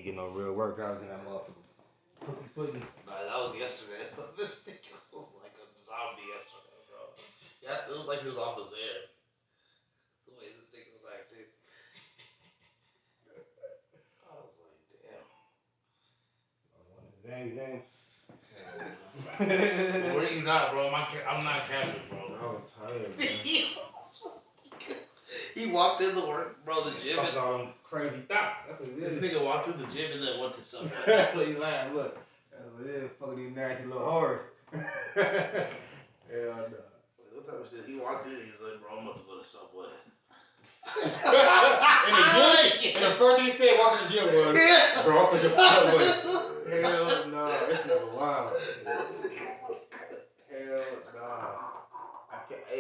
ain't getting no real workouts in that motherfucker. Pussy footing. Nah, that was yesterday. This nigga was like a zombie yesterday, bro. Yeah, it was like he was off his air. The way this nigga was acting. I was like, Zang. where are you not, bro? I'm not Catholic, bro. I was tired, man. He walked in the work, bro, the gym. Fuck all them crazy thoughts. That's what it is. This nigga walked through the gym and then went to something. Look, you lying. Look. That's what it is. Fucking these nasty little horrors. Hell no. What type of shit? He walked in and he's like, bro, I'm about to go to Subway. In the gym? And the first thing he said walking the gym was, bro, I'm gonna go to Subway. Hell no. This nigga wild. Hell no. I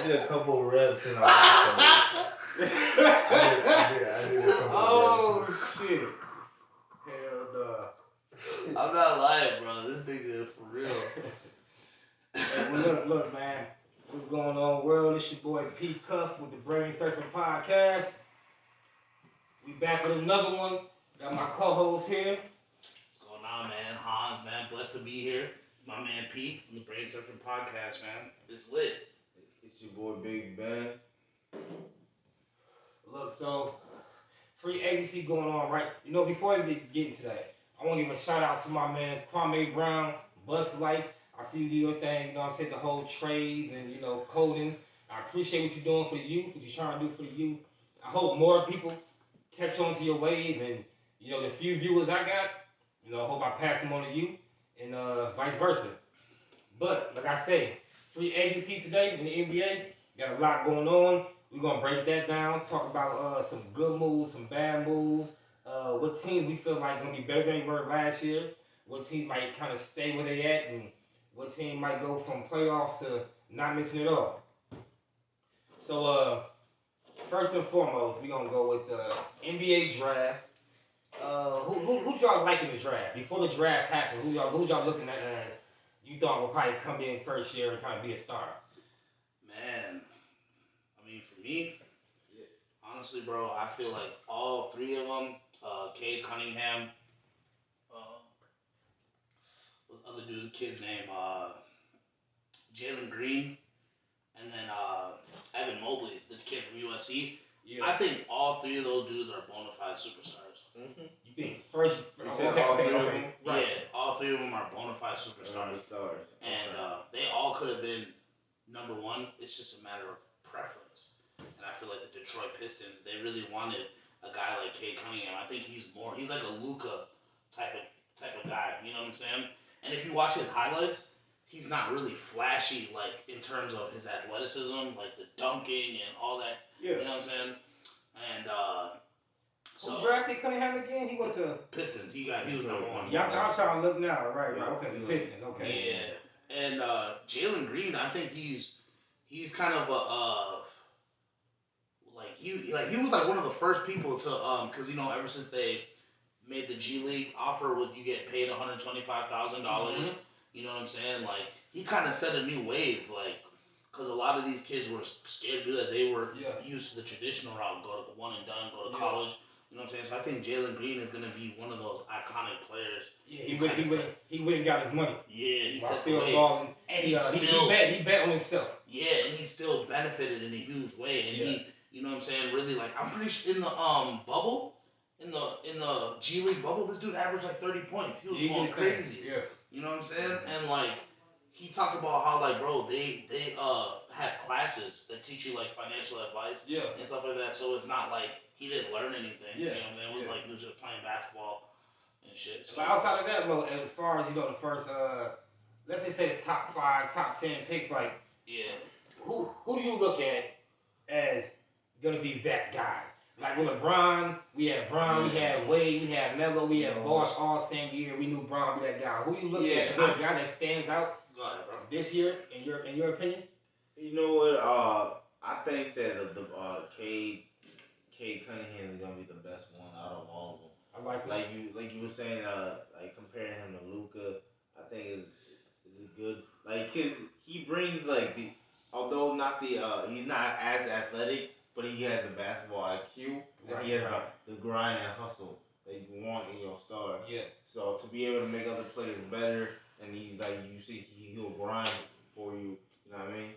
did a couple reps and I did a couple reps. Shit. Hell no. I'm not lying, bro. This nigga for real. Hey, well, look, man. What's going on, world? It's your boy P Cuff with the BrainSurfin Podcast. We back with another one. Got my co-host here. What's going on, man? Hans, man. Blessed to be here. My man P from the BrainSurfin Podcast, man. It's lit. It's your boy Big Ben. Look, so free agency going on, right? You know, before we get into that, I want to give a shout out to my man Kwame Brown, Bus Life. I see you do your thing, you know what I'm saying, the whole trades and, you know, coding. I appreciate what you're doing for the youth, what you're trying to do for the youth. I hope more people catch on to your wave and, you know, the few viewers I got, you know, I hope I pass them on to you and vice versa. But, like I say, free agency today in the NBA, got a lot going on. We're going to break that down, talk about some good moves, some bad moves, what teams we feel like going to be better than they were last year, what teams might kind of stay where they at, and what team might go from playoffs to not missing at all. So, first and foremost, we're going to go with the NBA draft. Who y'all like in the draft? Before the draft happened, who y'all looking at as you thought would probably come in first year and kind of be a star? Man, I mean, for me, honestly, bro, I feel like all three of them, Cade Cunningham, other dude, kid's name, Jalen Green, and then Evan Mobley, the kid from USC. Yeah. I think all three of those dudes are bona fide superstars. Mm-hmm. You think first? You said all three of them? Right. Yeah, all three of them are bona fide superstars. And they all could have been number one. It's just a matter of preference. And I feel like the Detroit Pistons, they really wanted a guy like Cade Cunningham. I think he's like a Luka type of guy. You know what I'm saying? And if you watch his highlights, he's not really flashy, like, in terms of his athleticism, like the dunking and all that. Yeah. You know what I'm saying? And, so. Who drafted Cunningham again? He was a Pistons. He was number one. Yeah, I'm trying to look now. Right. Okay, the Pistons. Okay. Yeah. And, Jalen Green, I think he's kind of he was like one of the first people to, cause, you know, ever since they made the G League offer with you get paid $125,000. Mm-hmm. You know what I'm saying? Like, he kind of set a new wave, like, because a lot of these kids were scared to do that. They were used to the traditional route, go to one and done, go to college. You know what I'm saying? So I think Jalen Green is gonna be one of those iconic players. Yeah, he went and got his money. Yeah, he's still balling, and he bet on himself. Yeah, and he still benefited in a huge way. And he, you know what I'm saying? Really, like, I'm pretty sure in the bubble. In the G League bubble, this dude averaged like 30 points. He was going crazy. Yeah. You know what I'm saying? And like, he talked about how, like, bro, they have classes that teach you like financial advice and stuff like that. So it's not like he didn't learn anything. You know what I'm saying? It was like he was just playing basketball and shit. So outside of that, though, as far as, you know, the first let's just say the top 5, top 10 picks, like, who do you look at as gonna be that guy? Like with LeBron, we had Bron, we had Wade, we had Melo, we had Bosh all same year. We knew Bron would be that guy. Who do you look at? Is there a guy that stands out this year in your opinion? You know what? I think that the Cade Cunningham is gonna be the best one out of all of them. I like you were saying, like comparing him to Luka. I think is good. Like, cause he brings like although not he's not as athletic. But he has a basketball IQ, and he has the grind and hustle. Like, want in your star. Yeah. So to be able to make other players better, and he's like, you see, he'll grind for you. You know what I mean?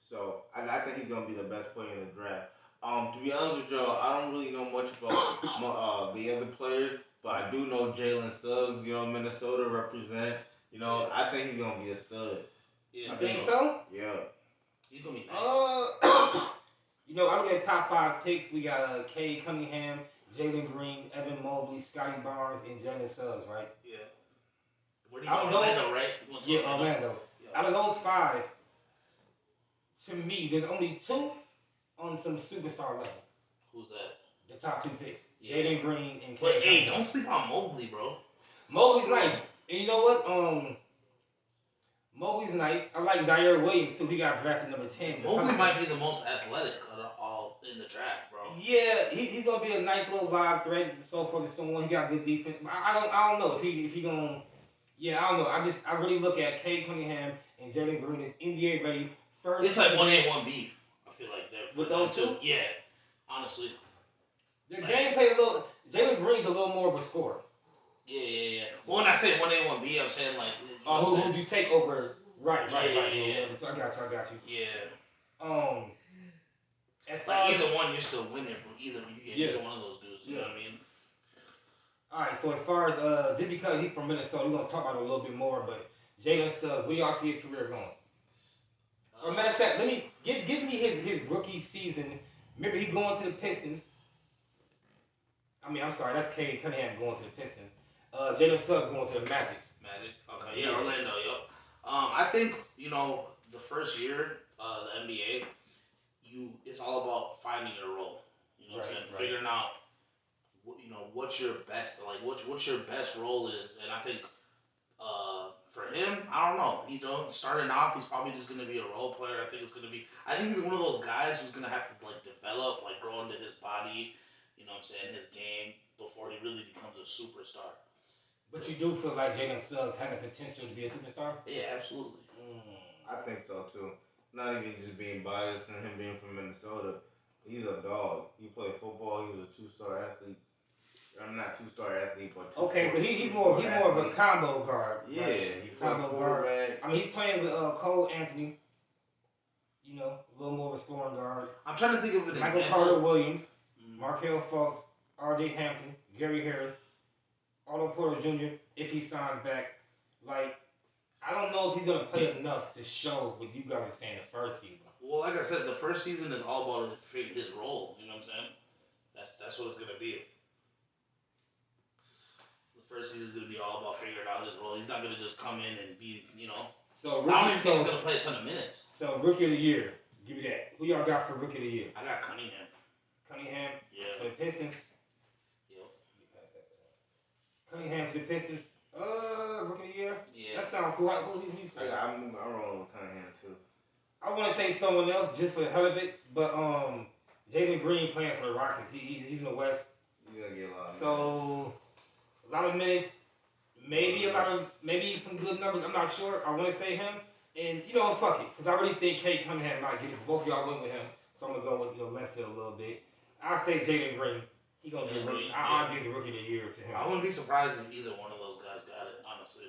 So I think he's gonna be the best player in the draft. To be honest with y'all, I don't really know much about the other players, but I do know Jalen Suggs. You know, Minnesota represent. You know, I think he's gonna be a stud. Yeah, you think so? Yeah. He's gonna be nice. You know, I'm looking at top 5 picks. We got Cade Cunningham, Jalen Green, Evan Mobley, Scotty Barnes, and Jalen Suggs, right? Yeah. Where do you go? Orlando, right? Yeah, Orlando. Yeah. Out of those 5, to me, there's only 2 on some superstar level. Who's that? The top 2 picks. Yeah. Jalen Green and Cade Cunningham. Hey, Cunningham. don't sleep on Mobley, bro. Mobley's nice. And you know what? Mobley's nice. I like Zaire Williams, too. He got drafted number 10. Mobley might be the most athletic of all in the draft, bro. Yeah, he's gonna be a nice little live threat and so forth and so on. He got good defense. I don't know if he gonna. Yeah, I don't know. I really look at Cade Cunningham and Jalen Green as NBA ready. First, it's like 1A, 1B. I feel like they're with those 2. Yeah, honestly. The gameplay a little. Jalen Green's a little more of a scorer. Yeah. Well, when I say 1A, 1B, I'm saying like. Who would you take over? Right. Yeah. So I got you. Yeah. As like either one, you're still winning from either. You get either one of those dudes. You know what I mean? All right. So as far as just because he's from Minnesota, we're gonna talk about it a little bit more. But Jalen Suggs, where y'all see his career going? Or matter of fact, let me give me his rookie season. Remember, he going to the Pistons. I'm sorry, that's Cade Cunningham going to the Pistons. Jalen Suggs going to the Magic. Okay. Yeah, Orlando. Yep. I think the first year the NBA, it's all about finding your role. You know what I'm saying? Right. Figuring out what's your best what your best role is, and I think for him, I don't know. Starting off, he's probably just gonna be a role player. I think he's one of those guys who's gonna have to develop, grow into his body. You know what I'm saying? His game before he really becomes a superstar. But you do feel like Jalen Suggs has the potential to be a superstar? Yeah, absolutely. I think so too. Not even just being biased and him being from Minnesota. He's a dog. He played football. He was a 2-star athlete. I'm not 2-star athlete, but okay, so he's more of a combo guard. Yeah, right? He combo guard. He's playing with Cole Anthony. A little more of a scoring guard. I'm trying to think of an example. Michael Carter Williams, Markelle Fultz, R.J. Hampton, Gary Harris, Otto Porter Jr. if he signs back. I don't know if he's gonna play enough to show what you guys were saying the first season. Well, like I said, the first season is all about his role. You know what I'm saying? That's what it's gonna be. The first season is gonna be all about figuring out his role. He's not gonna just come in and be, So I don't even think he's gonna play a ton of minutes. So rookie of the year, give me that. Who y'all got for rookie of the year? I got Cunningham. Cunningham. Yeah. For the Pistons. Yep. Cunningham for the Pistons. Rookie of the year. Yeah. That sounds cool. Who you say? I'm rolling with Cunningham too. I want to say someone else just for the hell of it, but Jalen Green playing for the Rockets. He's in the West. He's gonna get a lot of minutes. So a lot of minutes, maybe some good numbers. I'm not sure. I want to say him, and fuck it, because I really think Cade Cunningham might get it. Both of y'all went with him, so I'm gonna go with left field a little bit. I'll say Jalen Green. He gonna get rookie. I'll give the rookie of the year to him. I wouldn't be surprised if either one of those guys got it. Honestly.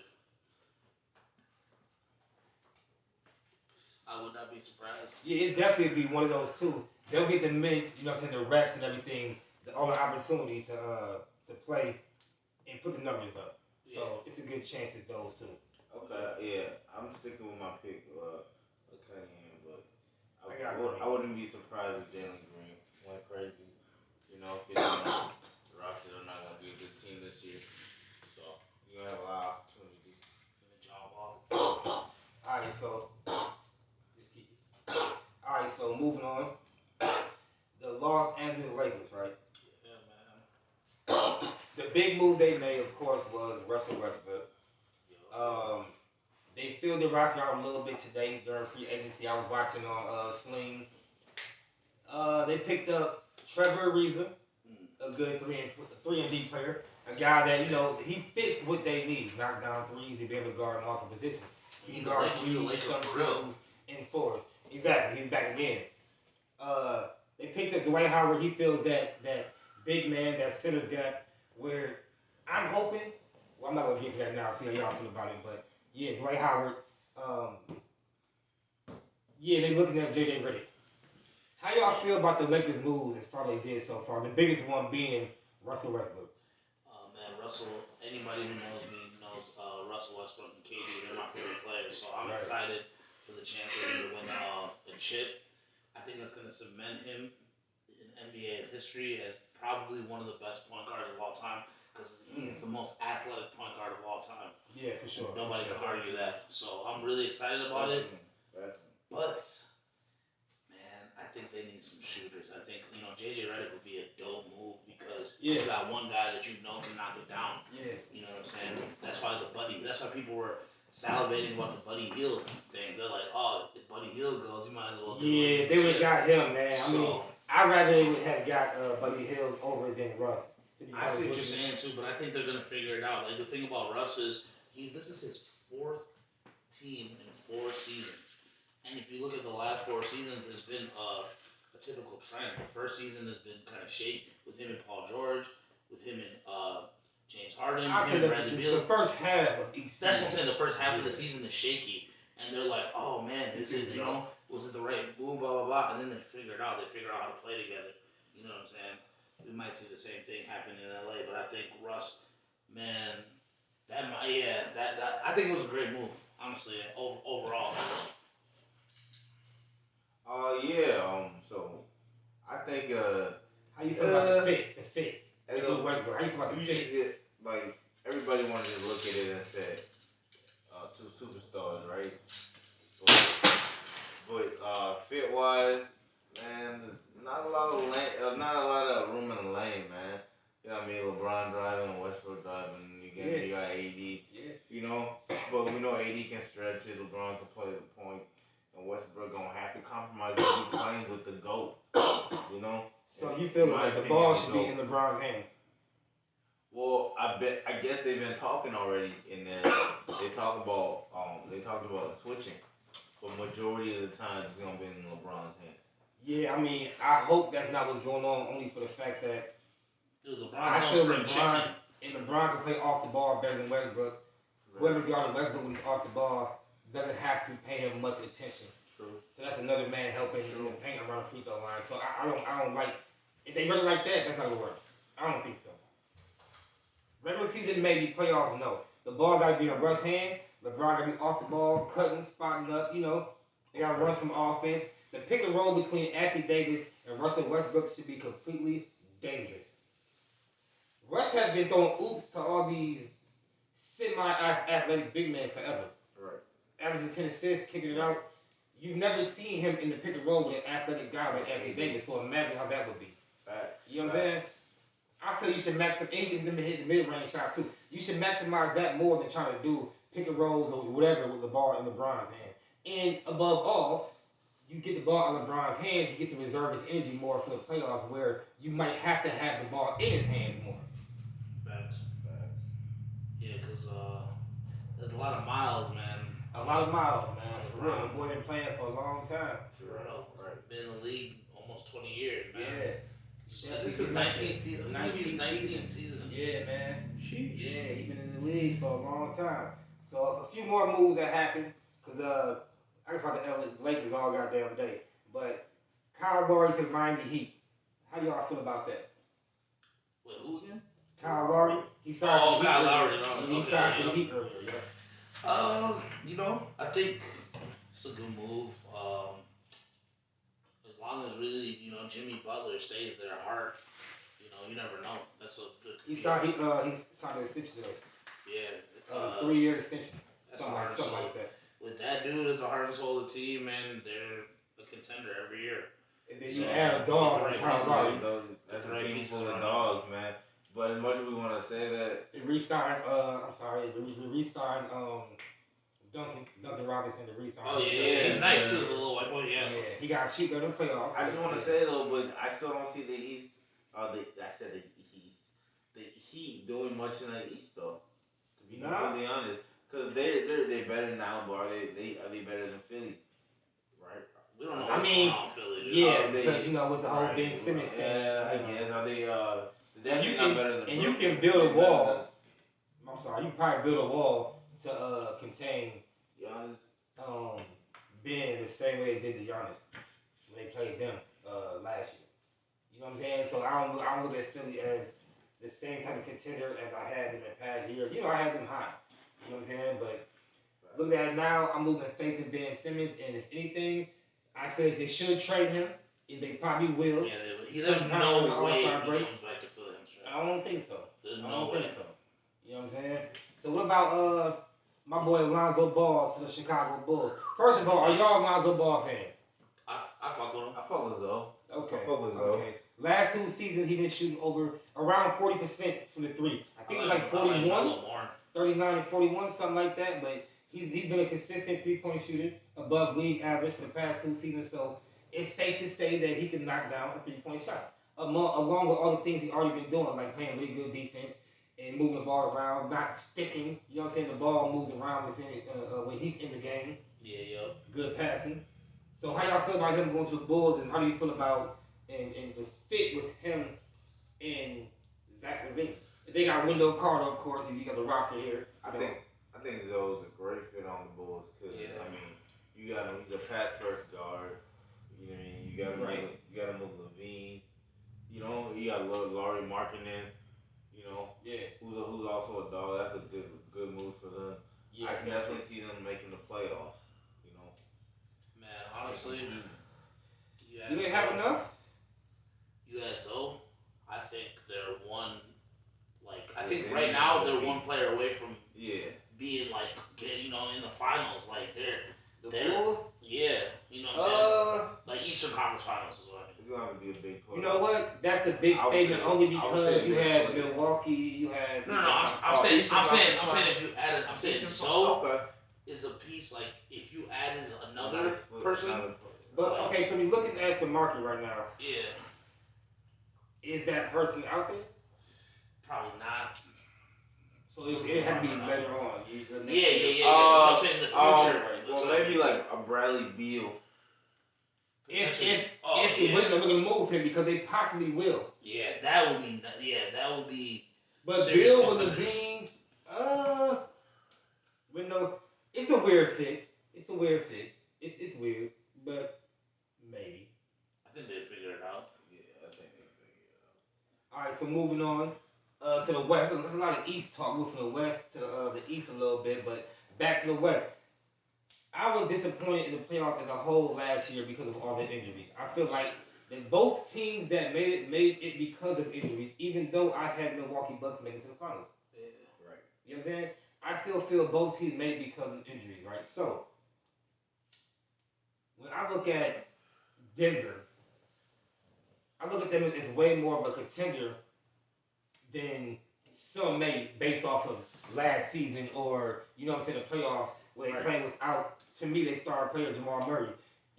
I would not be surprised. Yeah, it definitely be one of those two. They'll get the minutes, the reps and everything, all the opportunities to play and put the numbers up. So it's a good chance it's those two. Okay, yeah, I'm sticking with my pick, Cunningham, but I wouldn't be surprised if Jalen Green went crazy. Because the Rockets are not gonna be a good team this year, so you're gonna have a lot of opportunities. John Wall. All right, so. Alright, so moving on. The Los Angeles Lakers, right? Yeah, man. The big move they made, of course, was Russell Westbrook. They filled the roster out a little bit today during free agency. I was watching on Sling. They picked up Trevor Ariza, a good 3-and-D player. A guy that, he fits what they need. Knock down threes, he'll be able to guard multiple positions. He can guard threes, some twos, and fours. Exactly, he's back again. They picked up Dwight Howard. He feels that big man, that center gap, where I'm hoping. Well, I'm not gonna get to that now. See how y'all feel about it, but yeah, Dwight Howard. Yeah, they looking at JJ Redick. How y'all feel about the Lakers' moves as far as they did so far? The biggest one being Russell Westbrook. Man, Russell. Anybody who knows me knows Russell Westbrook and KD. They're my favorite players, so I'm excited for the chance for him to win a chip. I think that's going to cement him in NBA history as probably one of the best point guards of all time because he's the most athletic point guard of all time. Yeah, for sure. Nobody can argue that. So I'm really excited about it. But man, I think they need some shooters. I think JJ Redick would be a dope move because you got one guy that you know can knock it down. Yeah. You know what I'm saying? That's why That's why people were salivating about the Buddy Hield thing. They're like, oh, if Buddy Hield goes, you might as well. Yeah, they would have got him, man. I mean, I'd rather they would have got Buddy Hield over than Russ. I see what you're saying too, but I think they're gonna figure it out. Like the thing about Russ is this is his fourth team in 4 seasons. And if you look at the last 4 seasons, there's been a typical trend. The first season has been kind of shaky with him and Paul George, with him and James Harden, him and Bradley Beal. The first half of each season. That's what I'm saying. The first half of the season is shaky. And they're like, oh man, this is, was it the right move, blah, blah, blah. And then they figure it out. They figure out how to play together. You know what I'm saying? We might see the same thing happen in LA, but I think Russ, man, I think it was a great move, honestly, overall. So I think how you feel about the fit? How you feel about the fit? Like everybody wanted to look at it and say 2 superstars, right? But fit wise, man, not a lot of room in the lane, man. You know what I mean? LeBron driving, Westbrook driving, you got AD. Yeah. You know, but we know AD can stretch it, LeBron can play the point. And Westbrook gonna have to compromise and be playing with the GOAT, you know. So you feel like the ball should be in LeBron's hands? Well, I guess they've been talking already, and then they talked about switching, but majority of the time it's gonna be in LeBron's hands. Yeah, I mean, I hope that's not what's going on. Only for the fact that I feel LeBron and LeBron can play off the ball better than Westbrook. Right. Whoever's guarding Westbrook when he's off the ball doesn't have to pay him much attention. True. So that's another man helping in the paint around the free throw line. So I don't like if they really like that. That's not gonna work. I don't think so. Regular season maybe, playoffs no. The ball got to be in Russ' hand. LeBron got to be off the ball, cutting, spotting up. They got to run some offense. The pick and roll between Anthony Davis and Russell Westbrook should be completely dangerous. Russ has been throwing oops to all these semi-athletic big men forever. Right. Averaging 10 assists, kicking it out. You've never seen him in the pick and roll with an athletic guy like Anthony Davis, so imagine how that would be. Facts. You know what I'm saying? I feel you should maximize, and he can hit the mid-range shot too. You should maximize that more than trying to do pick and rolls or whatever with the ball in LeBron's hand. And above all, you get the ball in LeBron's hand, he gets to reserve his energy more for the playoffs where you might have to have the ball in his hands more. Facts. Yeah, because there's a lot of miles, man. A lot of miles, man. For real. The boy been playing for a long time. For real. Right. Been in the league almost 20 years, man. Yeah. This is 19th season. 19th season. Yeah, man. Sheesh. Yeah, he's been in the league for a long time. So a few more moves that happened, because I just thought the LA Lakers all goddamn day. But Kyle Lowry to the Miami Heat. How do y'all feel about that? Wait, who again? Kyle Lowry. He signed to the Heat. Kyle Lowry. He signed to the Heat earlier, I think it's a good move. As long as really, Jimmy Butler stays there hard, you never know. That's a good. He signed an extension today. Yeah. 3-year extension. That's something like that. With that dude as a heart and soul of the team, and they're a contender every year. And then you add a dog like Kyle Lowry. That's a team full of dogs, man. But as much as we want to say that, they re-signed. They re-signed Duncan Robinson to re-sign. Oh yeah, he's nice too, the little white boy. Yeah, he got cheap in the playoffs. I just want to say though, but I still don't see the East. The Heat doing much in the East though. To be completely honest, because they're better now, but are they better than Philly? Right. We don't know. What's going on Philly. Yeah, because with the whole Ben Simmons thing. Yeah, I guess are they? And you can build a wall. I'm sorry, you can probably build a wall to contain Giannis. Ben the same way they did to Giannis when they played them last year. You know what I'm saying? So I don't look at Philly as the same type of contender as I had them in past years. You know, I had them high. You know what I'm saying? But looking at it now, I'm losing faith in Ben Simmons, and if anything, I feel they should trade him. And they probably will. Yeah, there's no way he comes back to Philly. I don't think so. There's I no don't way. think so. You know what I'm saying? So what about my boy Lonzo Ball to the Chicago Bulls? First of all, are y'all Lonzo Ball fans? I fuck with him. I fuck with Zoe. Okay. I fuck with Zoe. Okay. Last 2 seasons, he been shooting around 40% from the three. I think it was like 41, 39 and 41, something like that. But he's been a consistent 3-point shooter, above league average for the past 2 seasons. So it's safe to say that he can knock down a 3-point shot, along with all the things he already been doing, like playing really good defense and moving the ball around, not sticking. You know what I'm saying? The ball moves around when he's in the game. Yeah, yo. Good passing. So how y'all feel about him going to the Bulls, and how do you feel about and the fit with him and Zach LaVine? They got Wendell Carter, of course, and you got the roster here. I think Zoe's a great fit on the Bulls because I mean you got him. He's a pass first guard. You know what I mean? You got him with LaVine. You know, you got Laurie Markkinen. You know, who's also a dog. That's a good move for them. Yeah, I can definitely see them making the playoffs. You know, man, honestly, do they have enough? You had Zoe. I think they're one. Like I think right now they're one player away from being like in the finals. Like they're Bulls. Yeah, you know what I'm saying? Like Eastern Conference Finals is what I mean. It's gonna have to be a big push. You know what? That's a big statement only because you had Milwaukee, you had. No. I'm saying if you added, I'm saying Zoe is a piece. Like if you added another person. But okay, so you're looking at the market right now. Yeah. Is that person out there? Probably not. So it had to be later on. Yeah. I'm saying in the future. Well, maybe like a Bradley Beal. If the Wizards are going to move him because they possibly will. Yeah, that would be. But Bill was being, it's a weird fit. It's weird, but maybe. I think they figure it out. Yeah, I think they figure it out. All right, so moving on to the West. There's a lot of East talk. We're from the West to the East a little bit, but back to the West. I was disappointed in the playoffs as a whole last year because of all the injuries. I feel like that both teams that made it because of injuries, even though I had Milwaukee Bucks making it to the finals. Yeah, right. You know what I'm saying? I still feel both teams made it because of injuries, right? So, when I look at Denver, I look at them as way more of a contender than some made based off of last season or, you know what I'm saying, the playoffs where they playing without, to me, they started playing Jamal Murray.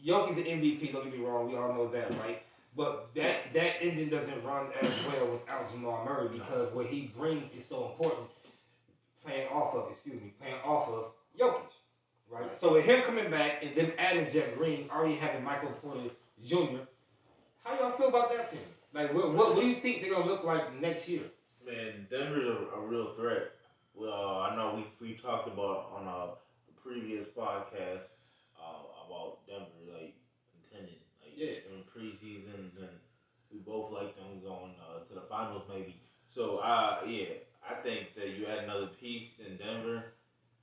Jokic's an MVP, don't get me wrong, we all know that, right? But that engine doesn't run as well without Jamal Murray because what he brings is so important playing off of Jokic, right? So with him coming back and them adding Jeff Green, already having Michael Porter Jr., how y'all feel about that team? Like, what do you think they're going to look like next year? Man, Denver's a real threat. Well, I know we talked about on a previous podcast about Denver, like, contending. Like, in preseason, and we both like them going to the finals, maybe. So, I think that you add another piece in Denver,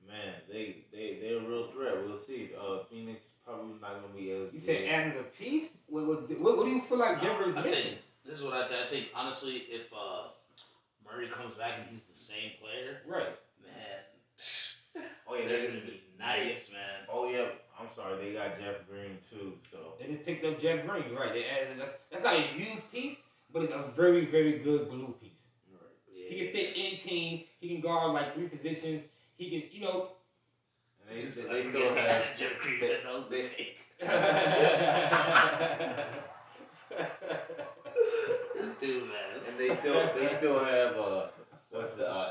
man, they're a real threat. We'll see. Phoenix probably not going to be as. You said adding a piece? What do you feel like Denver is missing? This is what I think. I think, honestly, if Murray comes back and he's the same player, right? Man, they're gonna be nice, man. Oh yeah, I'm sorry, they got Jeff Green too. So they just picked up Jeff Green, right? They added that's not a huge piece, but it's a very, very good glue piece. Right. Yeah. He can fit any team. He can guard like 3 positions. He can, you know. And they still have Jeff Green. They take. This dude, man. And they still have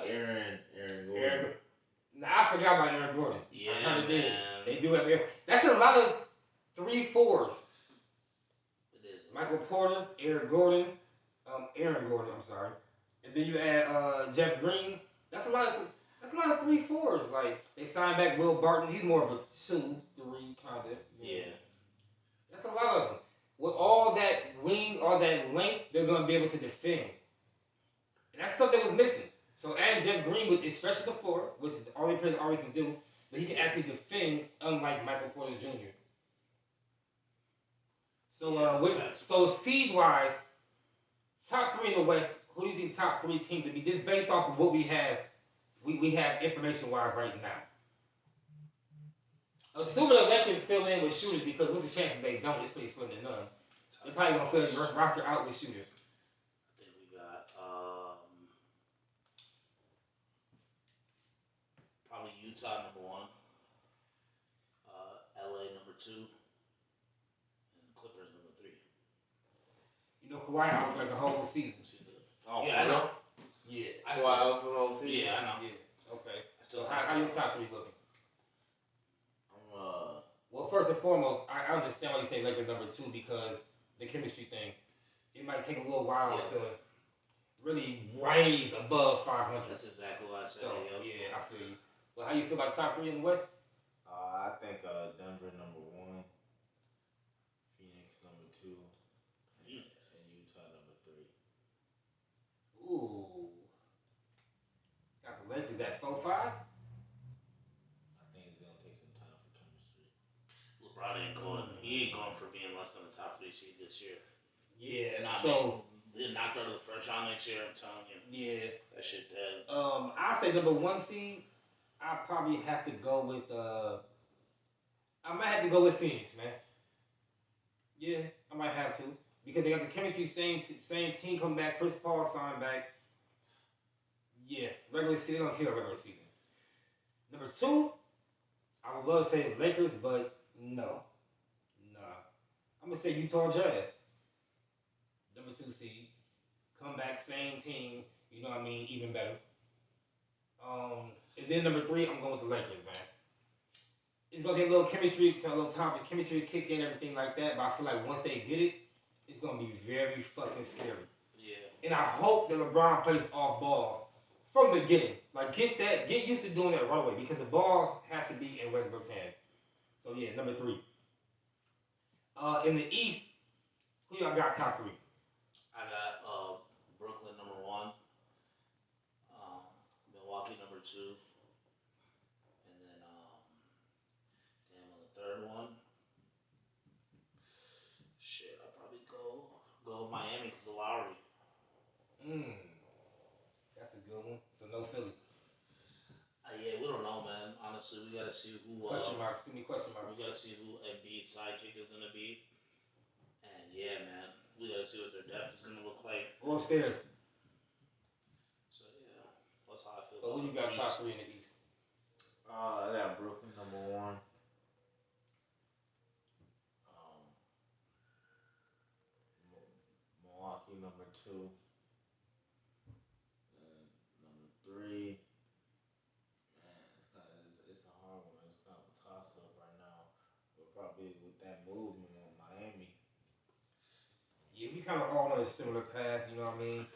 Aaron Gordon. Nah, I forgot about Aaron Gordon. Yeah, I kind of did. man. They do have. That's a lot of 3-4s. It is. Michael Porter, Aaron Gordon. I'm sorry. And then you add Jeff Green. That's a lot of. That's a lot of 3-4s. Like they signed back Will Barton. He's more of a 2-3 kind of. Yeah. That's a lot of them. With all that wing, all that length, they're gonna be able to defend. And that's something that was missing. So adding Jeff Greenwood, it stretches the floor, which is all the player already can do, but he can actually defend, unlike Michael Porter Jr. So seed wise, top 3 in the West. Who do you think top 3 teams to be? Just based off of what we have, we have information wise right now. Assuming the Lakers fill in with shooters, because what's the chances they don't? It's pretty slim to none. They're probably gonna fill the roster out with shooters. I think we got probably Utah number 1, LA number 2, and Clippers number 3. You know, Kawhi out for like the whole season. Oh, yeah, I know. Yeah, Kawhi out for the whole season. Yeah, I know. Yeah, okay. So how your top 3 looking? I'm Well, first and foremost, I understand why you say Lakers number 2 because the chemistry thing. It might take a little while to really rise above 500. That's exactly what I said. So, yeah, I feel you. Well, how you feel about top 3 in the West? I think Denver number 1, Phoenix number 2, and Utah number 3. Ooh. Got the Lakers at 4-5? I think it's gonna take some time for chemistry. LeBron ain't going. He ain't going for being less than the top 3 seed this year. Yeah. They knocked out of the first round next year. I'm telling you. Yeah. That shit dead. I say number 1 seed. I probably have to go with. I might have to go with Phoenix, man. Yeah, I might have to because they got the chemistry. Same team come back. Chris Paul signed back. Yeah, regular season. They're gonna kill a regular season. Number 2, I would love to say the Lakers, but no. I'm gonna say Utah Jazz. Number 2 seed. Come back, same team. You know what I mean? Even better. And then number 3, I'm going with the Lakers, man. It's gonna take a little chemistry, a little time for chemistry to kick in, everything like that. But I feel like once they get it, it's gonna be very fucking scary. Yeah. And I hope that LeBron plays off ball from the beginning. Like get used to doing that right away because the ball has to be in Westbrook's hand. So yeah, number 3. In the East, who y'all got top 3? I got Brooklyn number 1, Milwaukee number 2, and then on the third one, shit, I'll probably go with Miami because of Lowry. That's a good one. So no Philly. Yeah, we don't know, man. Honestly, we gotta see who. Question marks. Too many question marks. We gotta see who Embiid's sidekick is gonna be. And yeah, man, we gotta see what their depth is gonna look like. Go upstairs. So yeah, that's how I feel. So who you got top 3 in the East? I got Brooklyn number 1. Milwaukee number 2. And number 3. It's a hard one. It's kind of a toss up right now. But probably with that movement on Miami. Yeah, we kind of all on a similar path. You know what I mean?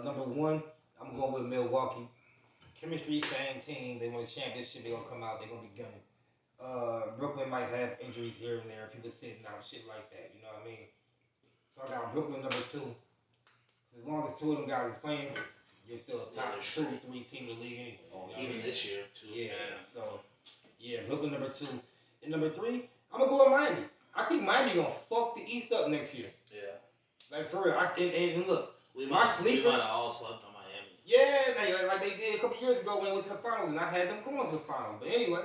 Number 1, I'm going with Milwaukee. Chemistry, same team. They won the championship. They're gonna come out. They're gonna be gunning. Brooklyn might have injuries here and there. People sitting out, shit like that. You know what I mean? So I got Brooklyn number 2. As long as 2 of them guys is playing, you're still a top 2 or 3 team in the league anyway. You know Even this year, too. Yeah. So yeah, Brooklyn number 2. And number 3, I'm gonna go with Miami. I think Miami gonna fuck the East up next year. Yeah. Like for real. And look, we might have all slept on Miami. Yeah, like they did a couple years ago when they went to the finals, and I had them going to the finals. But anyway,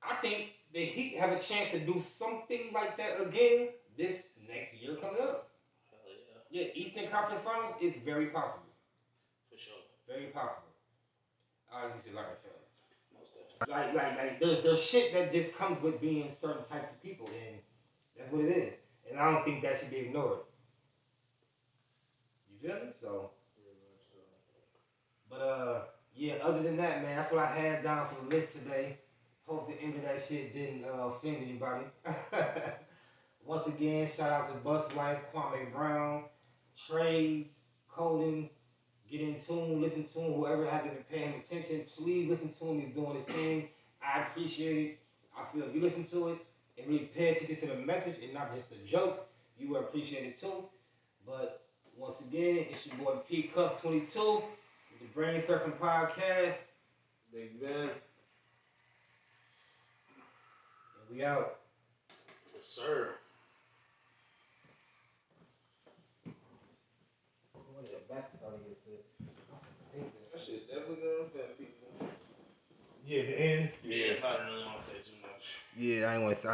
I think the Heat have a chance to do something like that again this next year coming up. Hell yeah. Yeah, Eastern Conference Finals is very possible. For sure. Very possible. Let me see, like fellas. Most definitely. Like there's shit that just comes with being certain types of people, and that's what it is. And I don't think that should be ignored. You feel me? So. But yeah, other than that, man, that's what I had down for the list today. Hope the end of that shit didn't offend anybody. Once again, shout out to Bus Life, Kwame Brown, Trades, Colden, get in tune, listen to him. Whoever hasn't been paying him attention, please listen to him. He's doing his thing. I appreciate it. I feel if you listen to it and really pay attention to the message and not just the jokes, you will appreciate it too. But once again, it's your boy P Cuff 22 with the BrainSurfin Podcast. Big Ben. And we out. Yes, sir. That shit definitely gonna affect people. Yeah, the end. Yeah, so I don't really want to say too much. Yeah, I ain't want to say.